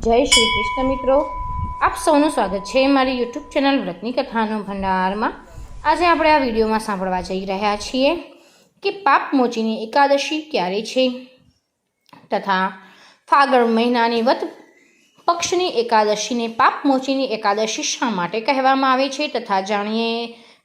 જય શ્રી કૃષ્ણ મિત્રો, આપ સૌનું સ્વાગત છે મારી યુટ્યુબ ચેનલ વ્રતની કથાનો ભંડારમાં। આજે આપણે આ વિડીયોમાં સાંભળવા જઈ રહ્યા છીએ કે પાપમોચીની એકાદશી ક્યારે છે તથા ફાગણ મહિનાની વદ પક્ષની એકાદશીને પાપમોચીની એકાદશી શા માટે કહેવામાં આવે છે તથા જાણીએ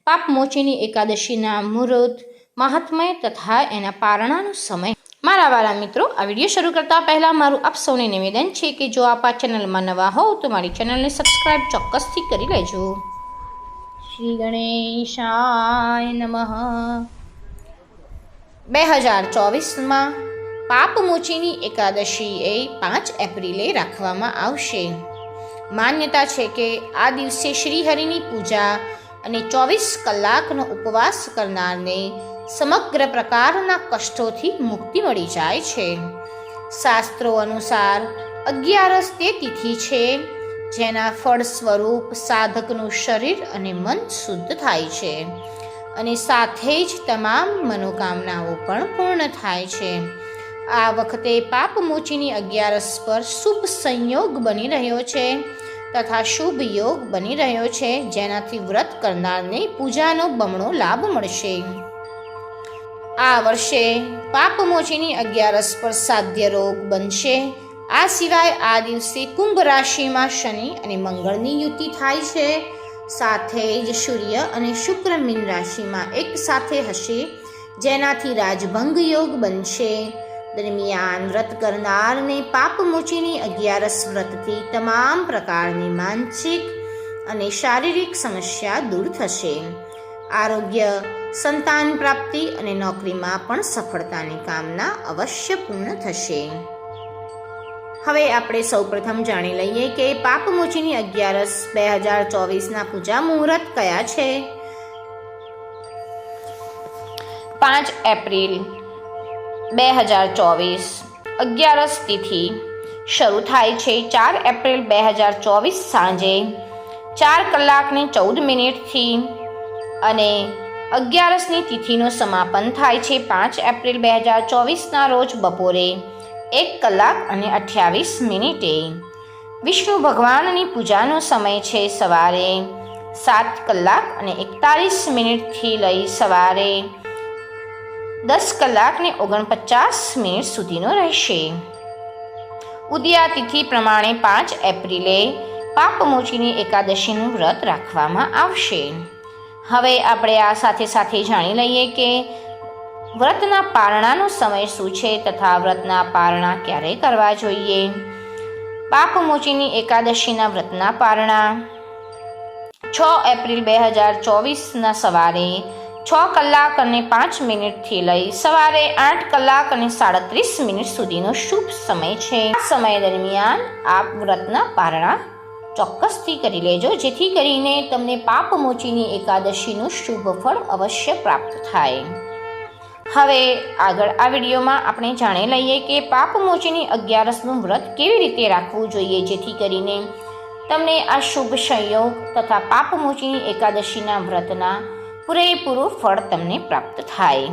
પાપમોચીની એકાદશીના મુહૂર્ત, મહાત્મ્ય તથા એના પારણાનો સમય। મારા વાલા મિત્રો, આ વિડીયો શરૂ કરતાં પહેલાં મારું આપ સૌને નિવેદન છે કે જો આપ આ ચેનલમાં નવા હોવ તો મારી ચેનલને સબસ્ક્રાઈબ ચોક્કસથી કરી લેજો। શ્રી ગણેશાય નમઃ। 2024માં પાપમોચીની એકાદશી એ 5 એપ્રિલે રાખવામાં આવશે। માન્યતા છે કે આ દિવસે શ્રીહરિની પૂજા અને 24 કલાકનો ઉપવાસ કરનારને સમગ્ર પ્રકારના કષ્ટોથી મુક્તિ મળી જાય છે। શાસ્ત્રો અનુસાર 11 તે તિથિ છે જેના ફળ સ્વરૂપ સાધકનું શરીર અને મન શુદ્ધ થાય છે અને સાથે જ તમામ મનોકામનાઓ પણ પૂર્ણ થાય છે। આ વખતે પાપમોચીની 11 પર શુભ સંયોગ બની રહ્યો છે તથા શુભ યોગ બની રહ્યો છે જેનાથી વ્રત કરનારને પૂજાનો બમણો લાભ મળશે। આ વર્ષે પાપમોચીની 11 પર સાધ્ય રોગ બનશે। આ સિવાય આ દિવસે કુંભ રાશિમાં શનિ અને મંગળની યુતિ થાય છે। સાથે જ સૂર્ય અને શુક્ર મીન રાશિમાં એક સાથે હશે જેનાથી રાજભંગ યોગ બનશે। દરમિયાન વ્રત કરનારને પાપમોચીની 11 વ્રતથી તમામ પ્રકારની માનસિક અને શારીરિક સમસ્યા દૂર થશે। આરોગ્ય, સંતાન પ્રાપ્તિ અને નોકરીમાં પણ સફળતાની કામના અવશ્ય પૂર્ણ થશે। હવે આપણે સૌપ્રથમ જાણી લઈએ કે પાપમોચીની 11 2024ના પૂજા મુહૂર્ત કયા છે। 5 એપ્રિલ 2024 11 તિથિ શરૂ થાય છે 4 એપ્રિલ 2024 સાંજે 4 કલાકને 14 મિનિટથી અને 11ની તિથિનું સમાપન થાય છે 5 એપ્રિલ 2024ના રોજ બપોરે 1 કલાક અને 28 મિનિટે। વિષ્ણુ ભગવાનની પૂજાનો સમય છે સવારે 7 કલાક અને 41 મિનિટથી લઈ સવારે 10 કલાક ને 49 મિનિટ સુધીનો રહેશે। ઉદયા તિથિ પ્રમાણે 5 એપ્રિલે પાપમોચીની એકાદશીનું વ્રત રાખવામાં આવશે। હવે આપણે આ સાથે સાથે જાણી લઈએ કે વ્રતના પારણાનો સમય શું છે તથા વ્રતના પારણા ક્યારે કરવા જોઈએ। પાપમોચીની એકાદશીના વ્રતના પારણા 6 એપ્રિલ 2024ના સવારે 6 કલાક અને 5 મિનિટથી લઈ સવારે 8 કલાક અને 37 મિનિટ સુધીનો શુભ સમય છે। આ સમય દરમિયાન આપ વ્રતના પારણા ચોક્કસથી કરી લેજો જેથી કરીને તમને પાપમોચીની એકાદશીનું શુભ ફળ અવશ્ય પ્રાપ્ત થાય। હવે આગળ આ વિડીયોમાં આપણે જાણી લઈએ કે પાપમોચીની 11નું વ્રત કેવી રીતે રાખવું જોઈએ જેથી કરીને તમને આ શુભ સંયોગ તથા પાપમોચીની એકાદશીના વ્રતના પૂરેપૂરું ફળ તમને પ્રાપ્ત થાય।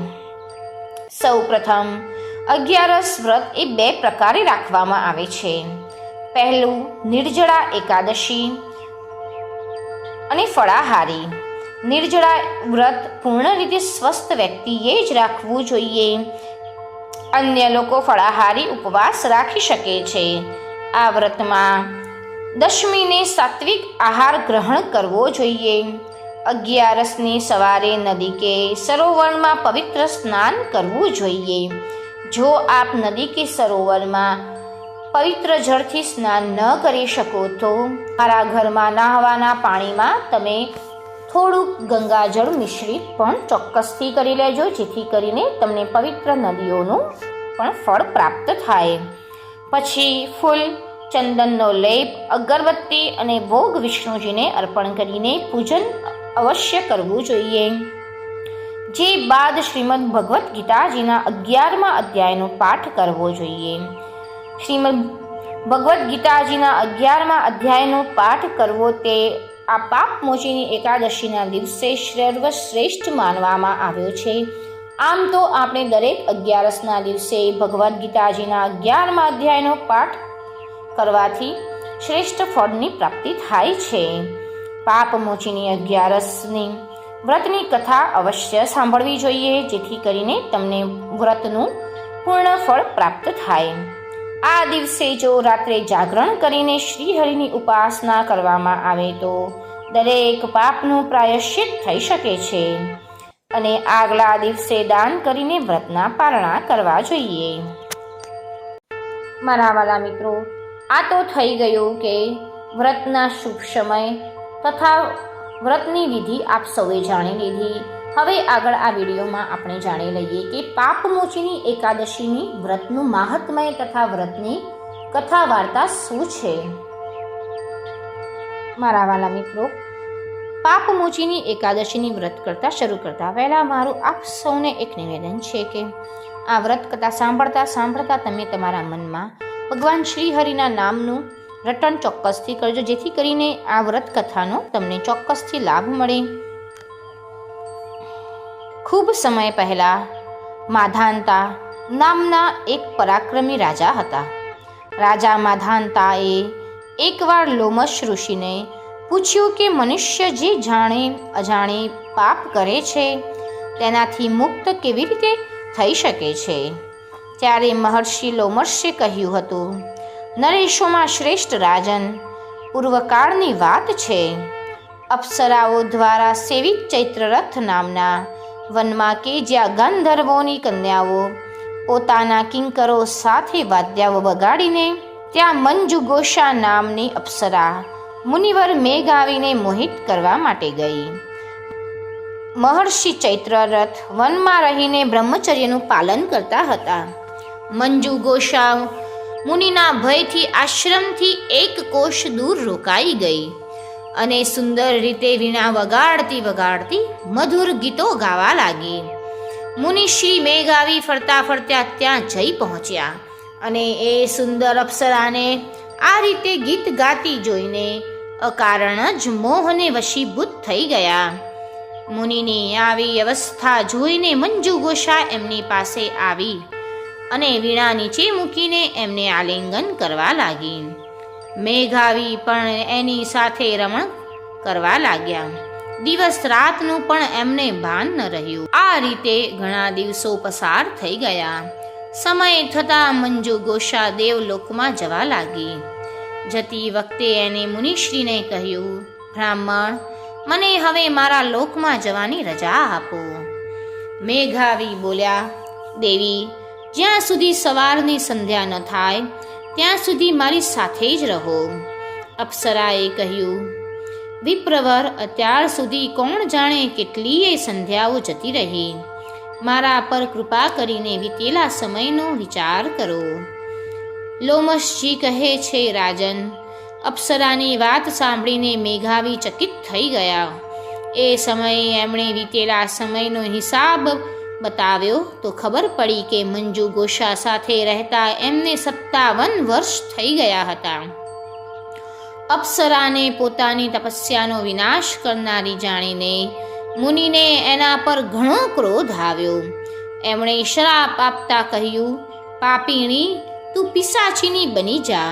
સૌ પ્રથમ 11 વ્રત એ 2 પ્રકારે રાખવામાં આવે છે। પહેલું નિર્જળા એકાદશી અને ફળાહારી। નિર્જળા વ્રત પૂર્ણ રીતે સ્વસ્થ વ્યક્તિએ જ રાખવું જોઈએ। અન્ય લોકો ફળાહારી ઉપવાસ રાખી શકે છે। આ વ્રતમાં દશમીને સાત્વિક આહાર ગ્રહણ કરવો જોઈએ। 11ની સવારે નદી કે સરોવરમાં પવિત્ર સ્નાન કરવું જોઈએ। જો આપ નદી કે સરોવરમાં પવિત્ર જળથી સ્નાન ન કરી શકો તો મારા ઘરમાં નહાવાના પાણીમાં તમે થોડુંક ગંગાજળ મિશ્રિત પણ ચોક્કસથી કરી લેજો જેથી કરીને તમને પવિત્ર નદીઓનું પણ ફળ પ્રાપ્ત થાય। પછી ફૂલ, ચંદનનો લેપ, અગરબત્તી અને ભોગ વિષ્ણુજીને અર્પણ કરીને પૂજન અવશ્ય કરવું જોઈએ। જે બાદ શ્રીમદ ભગવદ્ ગીતાજીના 11મા અધ્યાયનો પાઠ કરવો જોઈએ। શ્રીમદ ભગવદ્ ગીતાજીના 11મા અધ્યાયનો પાઠ કરવો તે આ પાપમોચીની એકાદશીના દિવસે સર્વશ્રેષ્ઠ માનવામાં આવ્યો છે। આમ તો આપણે દરેક 11ના દિવસે ભગવદ્ ગીતાજીના 11મા અધ્યાયનો પાઠ કરવાથી શ્રેષ્ઠ ફળની પ્રાપ્તિ થાય છે. પાપમોચીની 11સની વ્રતની કથા અવશ્ય સાંભળવી જોઈએ, જેથી કરીને તમને વ્રતનું પૂર્ણ ફળ પ્રાપ્ત થાય. આ દિવસે જો રાત્રે જાગરણ કરીને શ્રીહરિની ઉપાસના કરવામાં આવે તો દરેક પાપનું પ્રાયશ્ચિત થઈ શકે છે અને આગલા દિવસે દાન કરીને વ્રતના પારણા કરવા જોઈએ. મારા વાલા મિત્રો, આ તો થઈ ગયું કે વ્રતના શુભ સમય તથા વ્રતની વિધિ આપ સૌએ જાણી લીધી. હવે આગળ આ વિડીયોમાં આપણે જાણી લઈએ કે પાપમોચીની એકાદશીની વ્રતનું મહાત્મય તથા વ્રતની કથા વાર્તા શું છે. મારા વાલા મિત્રો, પાપમોચીની એકાદશીની વ્રત શરૂ કરતા પહેલાં મારું આપ સૌને એક નિવેદન છે કે આ વ્રત કથા સાંભળતા તમે તમારા મનમાં ભગવાન શ્રી હરિના નામનું રટણ ચોક્કસથી કરજો, જેથી કરીને આ વ્રત કથાનો તમને ચોક્કસથી લાભ મળે. ખૂબ સમય પહેલા માધાનતા નામના એક પરાક્રમી રાજા હતા. રાજા માધાનતાએ એકવાર લોમશ ઋષિને પૂછ્યું કે મનુષ્ય જે જાણે અજાણે પાપ કરે છે તેનાથી મુક્ત કેવી રીતે થઈ શકે છે. ત્યારે મહર્ષિ લોમશે કહ્યું હતું, નરેશોમાં શ્રેષ્ઠ રાજન, પૂર્વકાળની વાત છે. અપ્સરાઓ દ્વારા સેવિત ચૈત્રરથ નામના વનમાં કે જ્યાં ગંધર્વોની કન્યાઓ પોતાના કિંકરો સાથે વાદ્યાઓ વગાડીને ત્યાં મંજુઘોષા નામની અપ્સરા મુનિવર મેઘ આવીને મોહિત કરવા માટે ગઈ. મહર્ષિ ચૈત્રરથ વનમાં રહીને બ્રહ્મચર્યનું પાલન કરતા હતા. મંજુઘોષા મુનિના ભયથી આશ્રમથી એક કોશ દૂર રોકાઈ ગઈ અને સુંદર રીતે વીણા વગાડતી મધુર ગીતો ગાવા લાગી. મુનિશ્રી મેઘ આવી ફરતા ત્યાં જઈ પહોંચ્યા અને એ સુંદર અપ્સરાને આ રીતે ગીત ગાતી જોઈને અકારણ જ મોહને વશીભૂત થઈ ગયા. મુનિની આવી અવસ્થા જોઈને મંજુઘોષા એમની પાસે આવી અને વીણા નીચે મૂકીને એમને આલિંગન કરવા લાગી. મેઘાવી પણ એની સાથે રમણ કરવા લાગ્યા. દિવસ રાતનું પણ એમને ભાન ન રહ્યું. આ રીતે ઘણા દિવસો પસાર થઈ ગયા. સમય થતાં મંજુઘોષા દેવલોકમાં જવા લાગી. જતી વખતે એને મુનિશ્રીને કહ્યું, બ્રાહ્મણ, મને હવે મારા લોકમાં જવાની રજા આપો. મેઘાવી બોલ્યા, દેવી, જ્યાં સુધી સવારની સંધ્યા ન થાય ત્યાં સુધી મારી સાથે જ રહો. અપ્સરાએ કહ્યું, વિપ્રવર, અત્યાર સુધી કોણ જાણે કેટલીય સંધ્યાઓ જતી રહી. મારા પર કૃપા કરીને વીતેલા સમયનો વિચાર કરો. લોમશજી કહે છે, રાજન, અપ્સરાની વાત સાંભળીને મેઘાવી ચકિત થઈ ગયા. એ સમયે એમણે વીતેલા સમયનો હિસાબ બતાવ્યો તો ખબર પડી કે મંજુઘોષા સાથે રહેતા એમને 57 વર્ષ થઈ ગયા હતા. અપ્સરાને પોતાની તપસ્યાનો વિનાશ કરનારી જાણીને મુનિને એના પર ઘણો ક્રોધ આવ્યો. એમણે શ્રાપ આપતા કહ્યું, પાપીણી, તું પિશાચીની બની જા.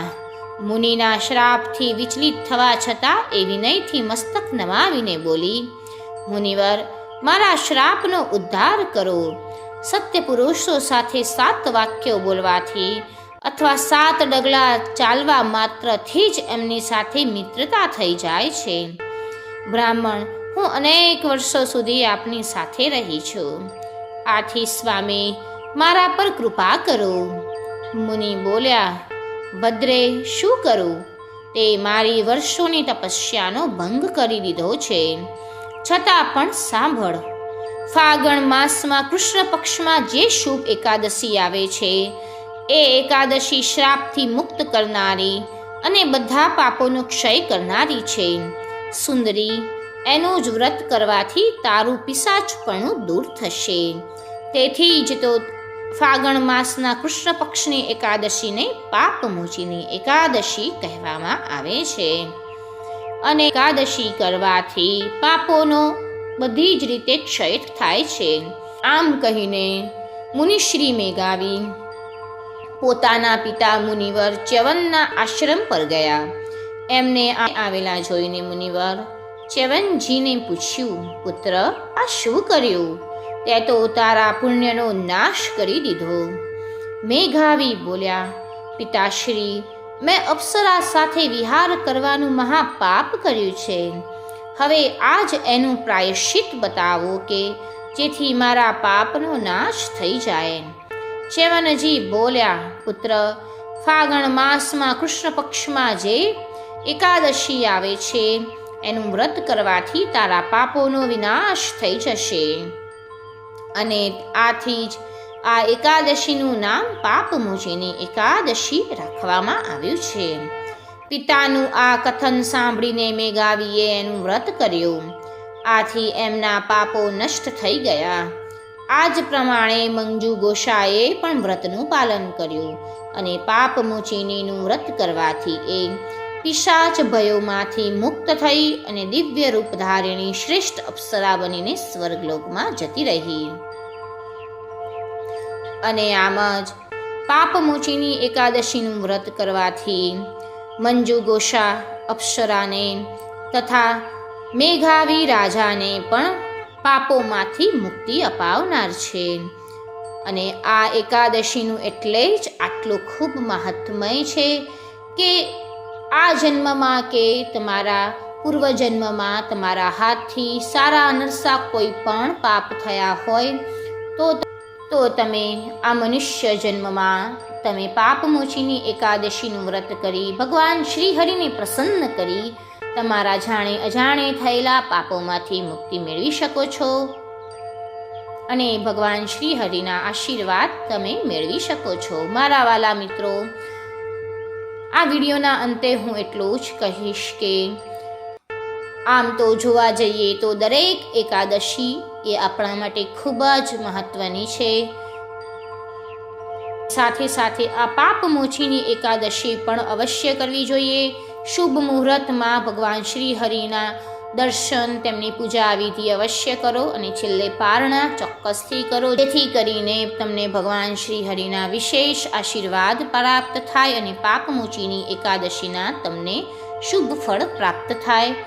મુનિના શ્રાપથી વિચલિત થવા છતાં એ વિનયથી મસ્તક નમાવીને બોલી, મુનિવર, મારા શ્રાપનો ઉદ્ધાર કરો. સત્ય પુરુષો સાથે 7 વાક્યો બોલવાથી અથવા 7 ડગલા ચાલવા માત્રથી જ એમની સાથે મિત્રતા થઈ જાય છે. બ્રાહ્મણ, હું અનેક વર્ષો સુધી આપની સાથે રહી છું. આથી સ્વામી, મારા પર કૃપા કરો. મુનિ બોલ્યા, ભદ્રે, શું કરું? તે મારી વર્ષોની તપસ્યાનો ભંગ કરી દીધો છે. છતાં પણ સાંભળ, ફાગણ માસમાં કૃષ્ણ પક્ષમાં જે શુભ એકાદશી આવે છે એ એકાદશી શ્રાપથી મુક્ત કરનારી અને બધા પાપોનો ક્ષય કરનારી છે. સુંદરી, એનું જ વ્રત કરવાથી તારું પિશાચપણું દૂર થશે. તેથી જ તો ફાગણ માસના કૃષ્ણ પક્ષની એકાદશીને પાપમોચીની એકાદશી કહેવામાં આવે છે. અને એકાદશી કરવાથી પાપોનો બધી જ રીતે ક્ષય થાય છે. આમ કહીને મુનિશ્રી મેઘાવી પોતાના પિતા મુનિવર ચ્યવનના આશ્રમ પર ગયા. એમને આવેલા જોઈને મુનિવર ચ્યવનજીને પૂછ્યું, પુત્ર, આ શું કર્યું? તે તો તારા પુણ્યનો નાશ કરી દીધો. મેઘાવી બોલ્યા, પિતાશ્રી, મેં અપ્સરા સાથે વિહાર કરવાનું મહાપાપ કર્યું છે. હવે આજ એનું પ્રાયશ્ચિત બતાવો કે જેથી મારા પાપનો નાશ થઈ જાય. ચ્યવનજી બોલ્યા, પુત્ર, ફાગણ માસમાં કૃષ્ણ પક્ષમાં જે એકાદશી આવે છે એનું વ્રત કરવાથી તારા પાપોનો વિનાશ થઈ જશે. અને આથી જ આ એકાદશીનું નામ પાપમોચીની એકાદશી રાખવામાં આવ્યું છે. પિતાનું આ કથન સાંભળીને મેઘાવીએ એનું વ્રત કર્યું. આથી એમના પાપો નષ્ટ થઈ ગયા. આ જ પ્રમાણે મંજુ ગોસાએ પણ વ્રતનું પાલન કર્યું અને પાપમોચીનીનું વ્રત કરવાથી એ પિશાચ ભયોમાંથી મુક્ત થઈ અને દિવ્ય રૂપ ધારીણી શ્રેષ્ઠ અપ્સરા બનીને સ્વર્ગલોકમાં જતી રહી. અને આમ જ પાપમોચીની એકાદશીનું વ્રત કરવાથી મંજુ ગોસા અપ્સરાને તથા મેઘાવી રાજાને પણ પાપોમાંથી મુક્તિ અપાવનાર છે. અને આ એકાદશીનું એટલે જ આટલું ખૂબ મહાત્મય છે કે આ જન્મમાં કે તમારા પૂર્વજન્મમાં તમારા હાથથી સારા નરસા કોઈ પણ પાપ થયા હોય તો તમે આ મનુષ્ય જન્મમાં તમે પાપમોચીની એકાદશીનું વ્રત કરી ભગવાન શ્રી હરિને પ્રસન્ન કરી તમારા જાણે અજાણે થયેલા પાપોમાંથી મુક્તિ મેળવી શકો છો અને ભગવાન શ્રી હરિના આશીર્વાદ તમે મેળવી શકો છો. મારા વાલા મિત્રો, આ વિડીયોના અંતે હું એટલું જ કહીશ કે આમ તો જોવા જઈએ તો દરેક એકાદશી એ આપણા માટે ખૂબ જ મહત્વની છે. સાથે સાથે આ પાપમોચીની એકાદશી પણ અવશ્ય કરવી જોઈએ. શુભ મુહૂર્તમાં ભગવાન શ્રી હરિના દર્શન, તેમની પૂજા વિધિ અવશ્ય કરો અને છેલ્લે પારણા ચોક્કસથી કરો, જેથી કરીને તમને ભગવાન શ્રી હરિના વિશેષ આશીર્વાદ પ્રાપ્ત થાય અને પાપમોચીની એકાદશીના તમને શુભ ફળ પ્રાપ્ત થાય.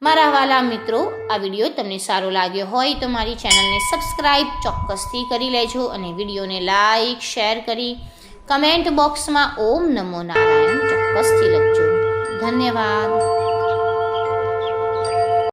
મારા વાલા મિત્રો, આ વિડીયો તમને સારો લાગ્યો હોય તો મારી ચેનલને સબસ્ક્રાઈબ ચોક્કસથી કરી લેજો અને વિડીયોને લાઈક, શેર કરી કમેન્ટ બોક્સમાં ઓમ નમો નારાયણ ચોક્કસથી લખજો. ધન્યવાદ.